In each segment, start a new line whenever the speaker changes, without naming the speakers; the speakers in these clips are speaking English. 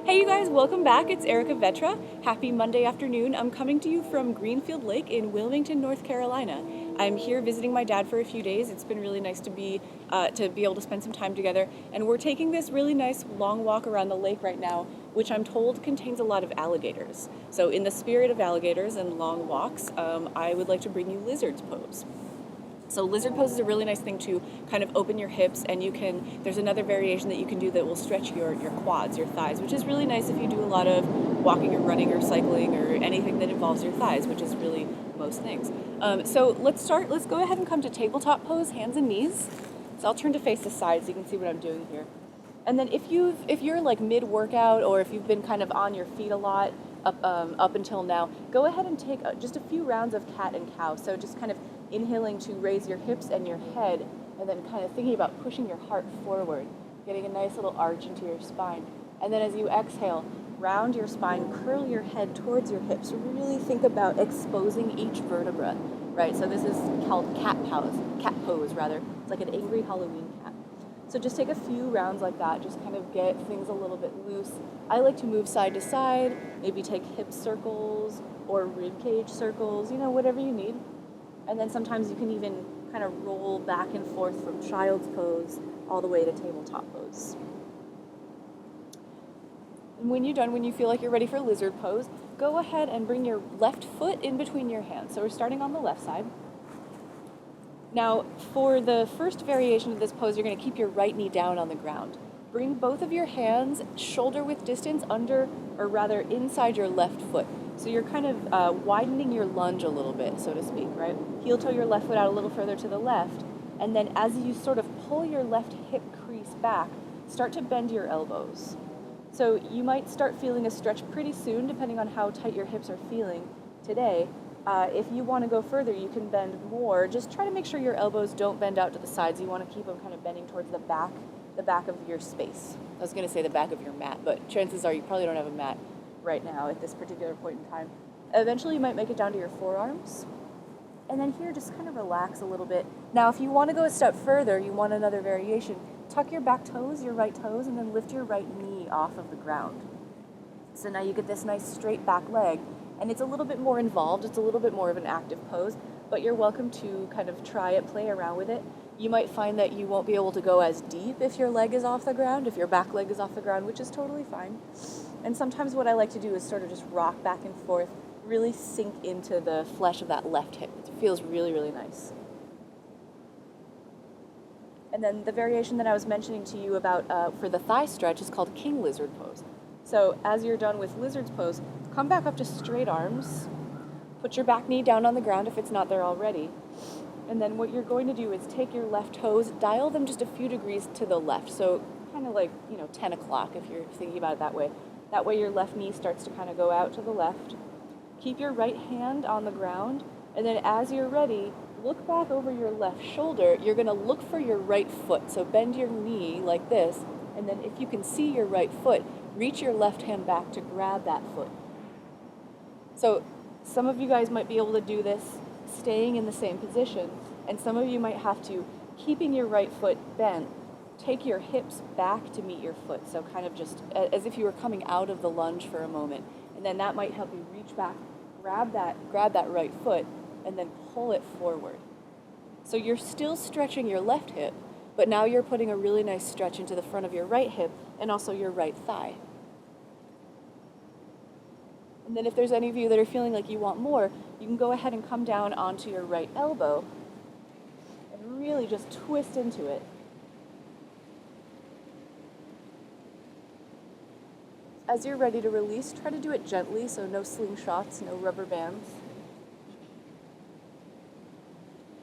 Hey you guys, welcome back. It's Erica Vetra. Happy Monday afternoon. I'm coming to you from Greenfield Lake in Wilmington, North Carolina. I'm here visiting my dad for a few days. It's been really nice to be able to spend some time together. And we're taking this really nice long walk around the lake right now, which I'm told contains a lot of alligators. So in the spirit of alligators and long walks, I would like to bring you lizard's pose. So lizard pose is a really nice thing to kind of open your hips, and there's another variation that you can do that will stretch your quads, your thighs, which is really nice if you do a lot of walking or running or cycling or anything that involves your thighs, which is really most things. So let's go ahead and come to tabletop pose, hands and knees. So I'll turn to face the side so you can see what I'm doing here. And then if you're like mid-workout, or if you've been kind of on your feet a lot up until now, go ahead and take just a few rounds of cat and cow. So just kind of inhaling to raise your hips and your head, and then kind of thinking about pushing your heart forward, getting a nice little arch into your spine. And then as you exhale, round your spine, curl your head towards your hips. Really think about exposing each vertebra, right? So this is called cat pose rather. It's like an angry Halloween cat. So just take a few rounds like that, just kind of get things a little bit loose. I like to move side to side, maybe take hip circles or rib cage circles, whatever you need. And then sometimes you can even kind of roll back and forth from child's pose all the way to tabletop pose. And when you're done, when you feel like you're ready for lizard pose, go ahead and bring your left foot in between your hands. So we're starting on the left side. Now, for the first variation of this pose, you're going to keep your right knee down on the ground. Bring both of your hands shoulder width distance inside your left foot. So you're kind of widening your lunge a little bit, so to speak, right? Heel toe your left foot out a little further to the left, and then as you sort of pull your left hip crease back, start to bend your elbows. So you might start feeling a stretch pretty soon, depending on how tight your hips are feeling today. If you want to go further, you can bend more. Just try to make sure your elbows don't bend out to the sides. You want to keep them kind of bending towards the back of your space. I was going to say the back of your mat, but chances are you probably don't have a mat right now at this particular point in time. Eventually you might make it down to your forearms. And then here, just kind of relax a little bit. Now, if you want to go a step further, you want another variation, tuck your back toes, your right toes, and then lift your right knee off of the ground. So now you get this nice straight back leg, and it's a little bit more involved. It's a little bit more of an active pose, but you're welcome to kind of try it, play around with it. You might find that you won't be able to go as deep if your leg is off the ground, if your back leg is off the ground, which is totally fine. And sometimes what I like to do is sort of just rock back and forth, really sink into the flesh of that left hip. It feels really, really nice. And then the variation that I was mentioning to you about for the thigh stretch is called king lizard pose. So as you're done with lizard's pose, come back up to straight arms, put your back knee down on the ground if it's not there already, and then what you're going to do is take your left toes, dial them just a few degrees to the left, so kind of like, 10 o'clock if you're thinking about it that way. That way your left knee starts to kind of go out to the left. Keep your right hand on the ground, and then as you're ready, look back over your left shoulder. You're going to look for your right foot, so bend your knee like this, and then if you can see your right foot, reach your left hand back to grab that foot. So some of you guys might be able to do this staying in the same position, and some of you might have to, keeping your right foot bent, take your hips back to meet your foot, so kind of just as if you were coming out of the lunge for a moment, and then that might help you reach back, grab that right foot, and then pull it forward. So you're still stretching your left hip, but now you're putting a really nice stretch into the front of your right hip and also your right thigh. And then if there's any of you that are feeling like you want more, you can go ahead and come down onto your right elbow and really just twist into it. As you're ready to release, try to do it gently, so no slingshots, no rubber bands.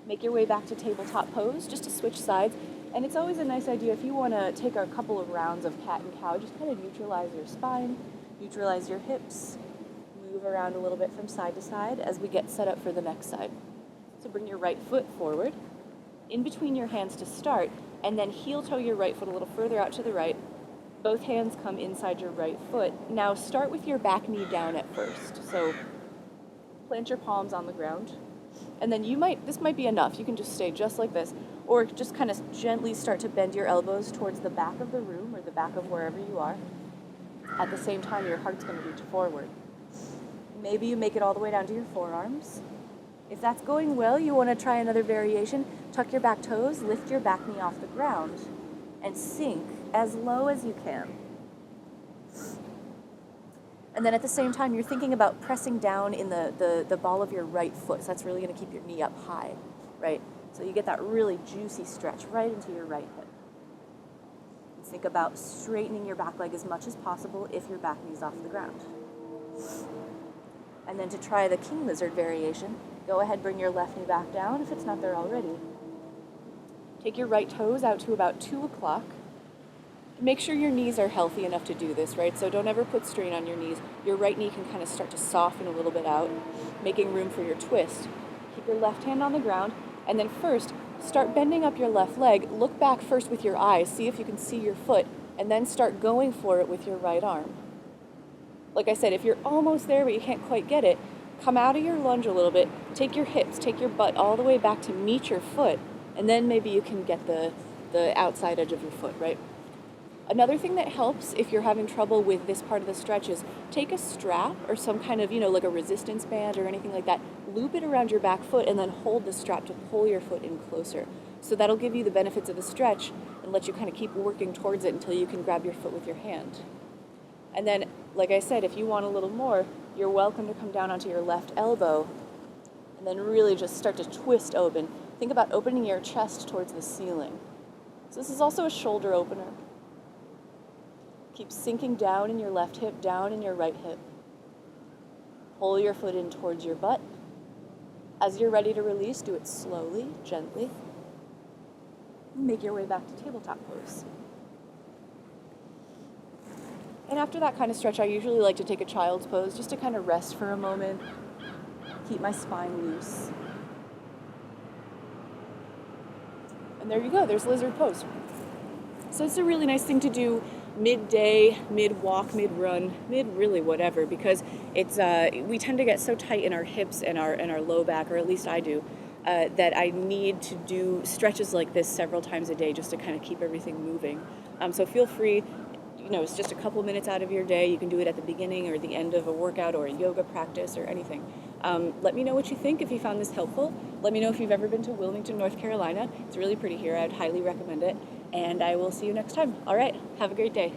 Make your way back to tabletop pose, just to switch sides. And it's always a nice idea if you want to take a couple of rounds of cat and cow, just kind of neutralize your spine, neutralize your hips, move around a little bit from side to side as we get set up for the next side. So bring your right foot forward, in between your hands to start, and then heel toe your right foot a little further out to the right. Both hands come inside your right foot. Now start with your back knee down at first. So plant your palms on the ground. And then this might be enough. You can just stay just like this, or just kind of gently start to bend your elbows towards the back of the room or the back of wherever you are. At the same time, your heart's going to reach forward. Maybe you make it all the way down to your forearms. If that's going well, you want to try another variation. Tuck your back toes, lift your back knee off the ground, and sink as low as you can. And then at the same time, you're thinking about pressing down in the ball of your right foot. So that's really going to keep your knee up high, right? So you get that really juicy stretch right into your right hip. Think about straightening your back leg as much as possible if your back knee's off the ground. And then to try the king lizard variation, go ahead, bring your left knee back down if it's not there already. Take your right toes out to about 2 o'clock. Make sure your knees are healthy enough to do this, right? So don't ever put strain on your knees. Your right knee can kind of start to soften a little bit out, making room for your twist. Keep your left hand on the ground, and then first, start bending up your left leg. Look back first with your eyes, see if you can see your foot, and then start going for it with your right arm. Like I said, if you're almost there but you can't quite get it, come out of your lunge a little bit, take your hips, take your butt all the way back to meet your foot, and then maybe you can get the outside edge of your foot, right? Another thing that helps if you're having trouble with this part of the stretch is take a strap or some kind of, like a resistance band or anything like that, loop it around your back foot and then hold the strap to pull your foot in closer. So that'll give you the benefits of the stretch and let you kind of keep working towards it until you can grab your foot with your hand. And then, like I said, if you want a little more, you're welcome to come down onto your left elbow and then really just start to twist open. Think about opening your chest towards the ceiling. So this is also a shoulder opener. Keep sinking down in your left hip, down in your right hip. Pull your foot in towards your butt. As you're ready to release, do it slowly, gently. Make your way back to tabletop pose. And after that kind of stretch, I usually like to take a child's pose just to kind of rest for a moment, keep my spine loose. And there you go, there's lizard pose. So it's a really nice thing to do midday, mid-walk, mid-run, mid-really whatever, because it's we tend to get so tight in our hips and our low back, or at least I do, that I need to do stretches like this several times a day just to kind of keep everything moving. So feel free, it's just a couple minutes out of your day. You can do it at the beginning or the end of a workout or a yoga practice or anything. Let me know what you think if you found this helpful. Let me know if you've ever been to Wilmington, North Carolina. It's really pretty here. I'd highly recommend it. And I will see you next time. All right. Have a great day.